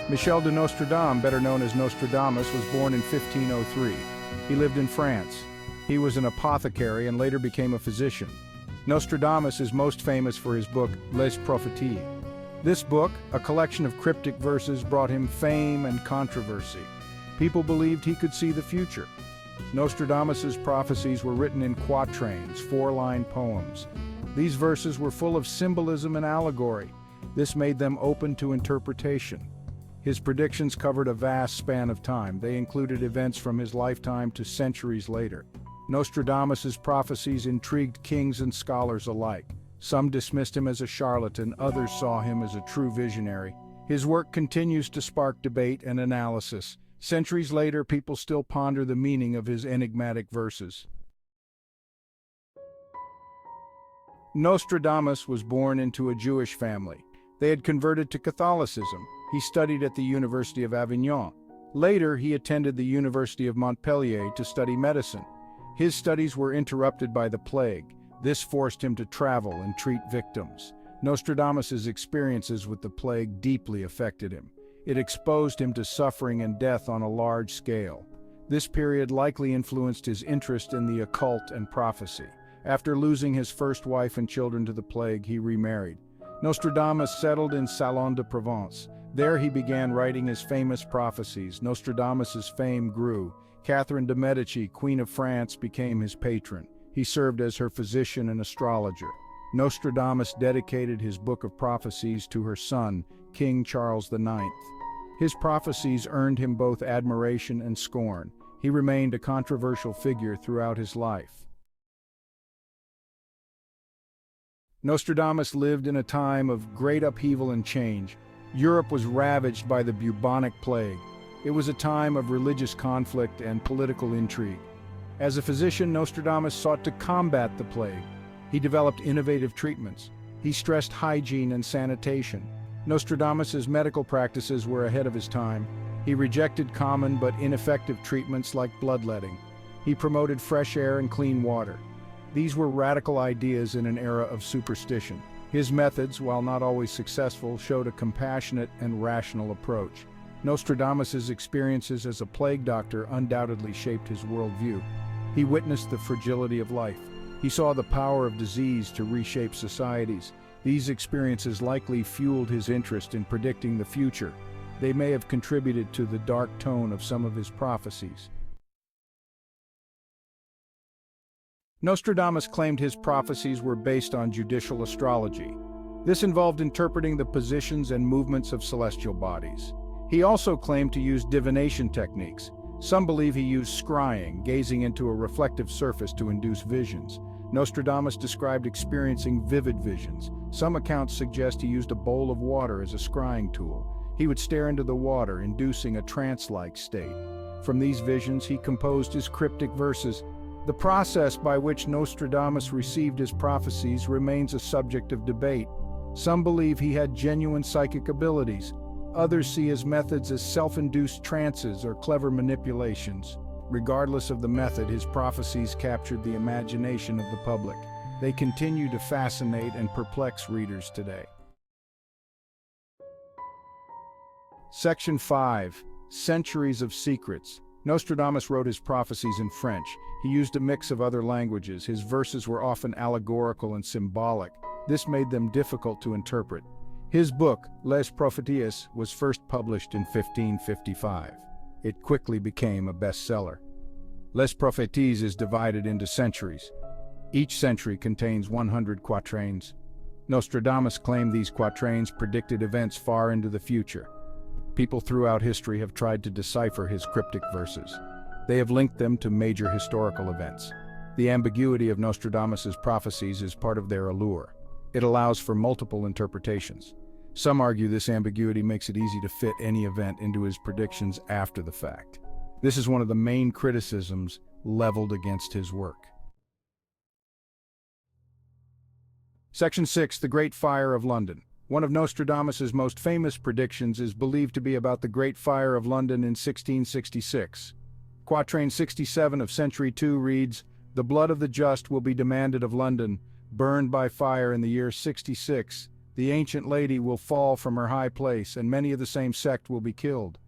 Michel de Nostradamus, better known as Nostradamus, was born in 1503. He lived in France. He was an apothecary and later became a physician. Nostradamus is most famous for his book, Les Prophéties. This book, a collection of cryptic verses, brought him fame and controversy. People believed he could see the future. Nostradamus's prophecies were written in quatrains, four-line poems. These verses were full of symbolism and allegory. This made them open to interpretation. His predictions covered a vast span of time. They included events from his lifetime to centuries later. Nostradamus's prophecies intrigued kings and scholars alike. Some dismissed him as a charlatan, others saw him as a true visionary. His work continues to spark debate and analysis. Centuries later, people still ponder the meaning of his enigmatic verses. Nostradamus was born into a Jewish family. They had converted to Catholicism. He studied at the University of Avignon. Later, he attended the University of Montpellier to study medicine. His studies were interrupted by the plague. This forced him to travel and treat victims. Nostradamus's experiences with the plague deeply affected him. It exposed him to suffering and death on a large scale. This period likely influenced his interest in the occult and prophecy. After losing his first wife and children to the plague, he remarried. Nostradamus settled in Salon de Provence. There he began writing his famous prophecies. Nostradamus's fame grew. Catherine de' Medici, Queen of France, became his patron. He served as her physician and astrologer. Nostradamus dedicated his book of prophecies to her son, King Charles IX. His prophecies earned him both admiration and scorn. He remained a controversial figure throughout his life. Nostradamus lived in a time of great upheaval and change. Europe was ravaged by the bubonic plague. It was a time of religious conflict and political intrigue. As a physician, Nostradamus sought to combat the plague. He developed innovative treatments. He stressed hygiene and sanitation. Nostradamus's medical practices were ahead of his time. He rejected common but ineffective treatments like bloodletting. He promoted fresh air and clean water. These were radical ideas in an era of superstition. His methods, while not always successful, showed a compassionate and rational approach. Nostradamus's experiences as a plague doctor undoubtedly shaped his worldview. He witnessed the fragility of life. He saw the power of disease to reshape societies. These experiences likely fueled his interest in predicting the future. They may have contributed to the dark tone of some of his prophecies. Nostradamus claimed his prophecies were based on judicial astrology. This involved interpreting the positions and movements of celestial bodies. He also claimed to use divination techniques. Some believe he used scrying, gazing into a reflective surface to induce visions. Nostradamus described experiencing vivid visions. Some accounts suggest he used a bowl of water as a scrying tool. He would stare into the water, inducing a trance-like state. From these visions, he composed his cryptic verses. The process by which Nostradamus received his prophecies remains a subject of debate. Some believe he had genuine psychic abilities. Others see his methods as self-induced trances or clever manipulations. Regardless of the method, his prophecies captured the imagination of the public. They continue to fascinate and perplex readers today. Section 5. Centuries of Secrets. Nostradamus wrote his prophecies in French. He used a mix of other languages. His verses were often allegorical and symbolic. This made them difficult to interpret. His book, Les Prophéties, was first published in 1555. It quickly became a bestseller. Les Prophéties is divided into centuries. Each century contains 100 quatrains. Nostradamus claimed these quatrains predicted events far into the future. People throughout history have tried to decipher his cryptic verses. They have linked them to major historical events. The ambiguity of Nostradamus's prophecies is part of their allure. It allows for multiple interpretations. Some argue this ambiguity makes it easy to fit any event into his predictions after the fact. This is one of the main criticisms leveled against his work. Section 6. The Great Fire of London. One of Nostradamus's most famous predictions is believed to be about the Great Fire of London in 1666. Quatrain 67 of Century 2 reads, "The blood of the just will be demanded of London, burned by fire in the year 66. The ancient lady will fall from her high place, and many of the same sect will be killed.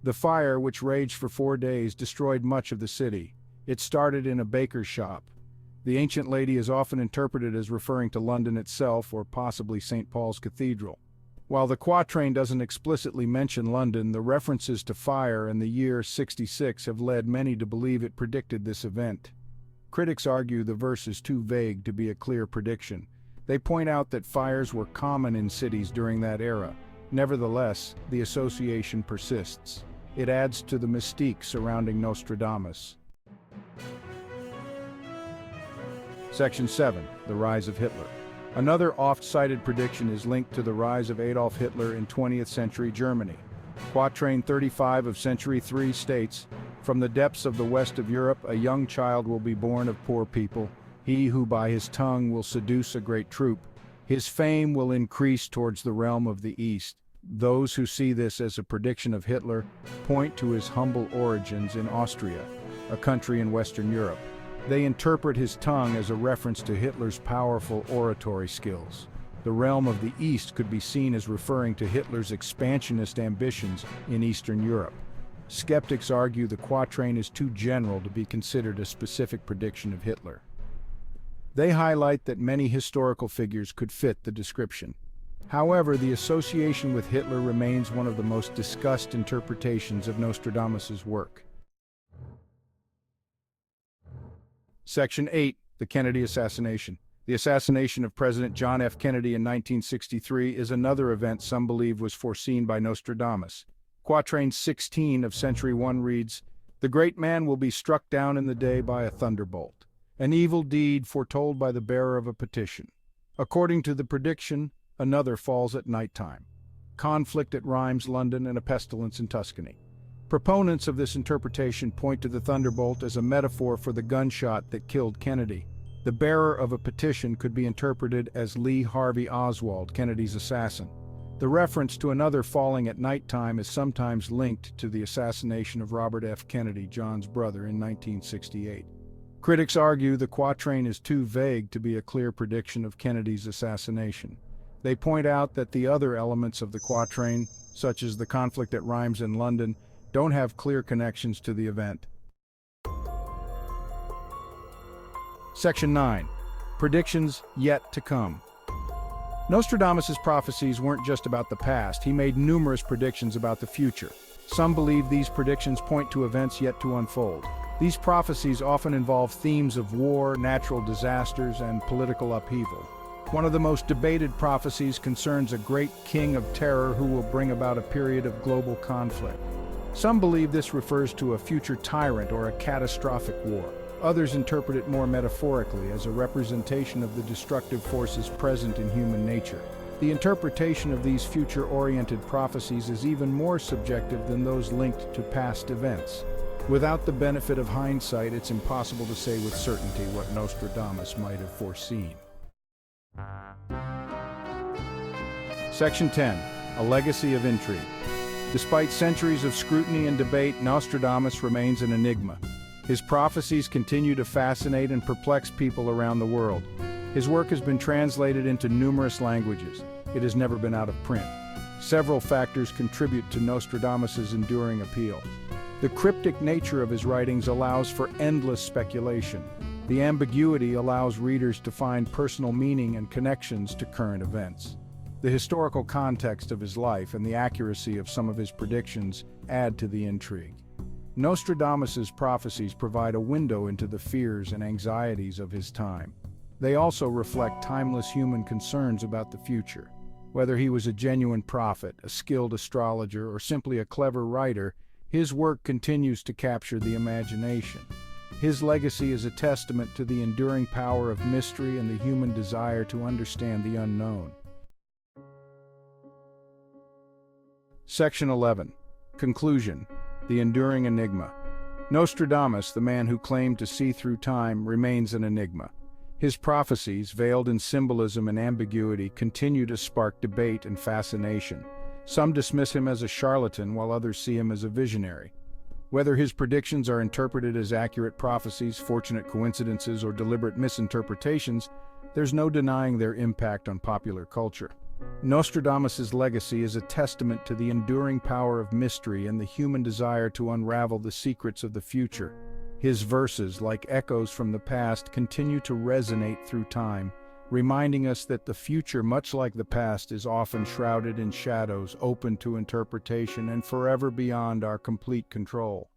The fire, which raged for 4 days, destroyed much of the city. It started in a baker's shop. The ancient lady is often interpreted as referring to London itself or possibly St. Paul's Cathedral. While the quatrain doesn't explicitly mention London, the references to fire and the year 66 have led many to believe it predicted this event. Critics argue the verse is too vague to be a clear prediction. They point out that fires were common in cities during that era. Nevertheless, the association persists. It adds to the mystique surrounding Nostradamus. Section 7. The Rise of Hitler. Another oft-cited prediction is linked to the rise of Adolf Hitler in 20th century Germany. Quatrain 35 of Century 3 states, "From the depths of the west of Europe a young child will be born of poor people. He who by his tongue will seduce a great troop. His fame will increase towards the realm of the east." Those who see this as a prediction of Hitler point to his humble origins in Austria, a country in Western Europe. They interpret his tongue as a reference to Hitler's powerful oratory skills. The realm of the East could be seen as referring to Hitler's expansionist ambitions in Eastern Europe. Skeptics argue the quatrain is too general to be considered a specific prediction of Hitler. They highlight that many historical figures could fit the description. However, the association with Hitler remains one of the most discussed interpretations of Nostradamus's work. Section 8. The Kennedy Assassination. The assassination of President John F. Kennedy in 1963 is another event some believe was foreseen by Nostradamus. Quatrain 16 of Century 1 reads, "The great man will be struck down in the day by a thunderbolt, an evil deed foretold by the bearer of a petition. According to the prediction, another falls at nighttime. Conflict at Rheims, London, and a pestilence in Tuscany." Proponents of this interpretation point to the thunderbolt as a metaphor for the gunshot that killed Kennedy. The bearer of a petition could be interpreted as Lee Harvey Oswald, Kennedy's assassin. The reference to another falling at nighttime is sometimes linked to the assassination of Robert F. Kennedy, John's brother, in 1968. Critics argue the quatrain is too vague to be a clear prediction of Kennedy's assassination. They point out that the other elements of the quatrain, such as the conflict at Rheims and London, don't have clear connections to the event. Section 9. Predictions yet to come. Nostradamus' prophecies weren't just about the past. He made numerous predictions about the future. Some believe these predictions point to events yet to unfold. These prophecies often involve themes of war, natural disasters, and political upheaval. One of the most debated prophecies concerns a great king of terror who will bring about a period of global conflict. Some believe this refers to a future tyrant or a catastrophic war. Others interpret it more metaphorically as a representation of the destructive forces present in human nature. The interpretation of these future-oriented prophecies is even more subjective than those linked to past events. Without the benefit of hindsight, it's impossible to say with certainty what Nostradamus might have foreseen. Section 10. A Legacy of Intrigue. Despite centuries of scrutiny and debate, Nostradamus remains an enigma. His prophecies continue to fascinate and perplex people around the world. His work has been translated into numerous languages. It has never been out of print. Several factors contribute to Nostradamus's enduring appeal. The cryptic nature of his writings allows for endless speculation. The ambiguity allows readers to find personal meaning and connections to current events. The historical context of his life and the accuracy of some of his predictions add to the intrigue. Nostradamus's prophecies provide a window into the fears and anxieties of his time. They also reflect timeless human concerns about the future. Whether he was a genuine prophet, a skilled astrologer, or simply a clever writer, his work continues to capture the imagination. His legacy is a testament to the enduring power of mystery and the human desire to understand the unknown. Section 11. Conclusion. The enduring enigma. Nostradamus, the man who claimed to see through time, remains an enigma. His prophecies, veiled in symbolism and ambiguity, continue to spark debate and fascination. Some dismiss him as a charlatan, while others see him as a visionary. Whether his predictions are interpreted as accurate prophecies, fortunate coincidences, or deliberate misinterpretations, there's no denying their impact on popular culture. Nostradamus' legacy is a testament to the enduring power of mystery and the human desire to unravel the secrets of the future. His verses, like echoes from the past, continue to resonate through time, reminding us that the future, much like the past, is often shrouded in shadows, open to interpretation, and forever beyond our complete control.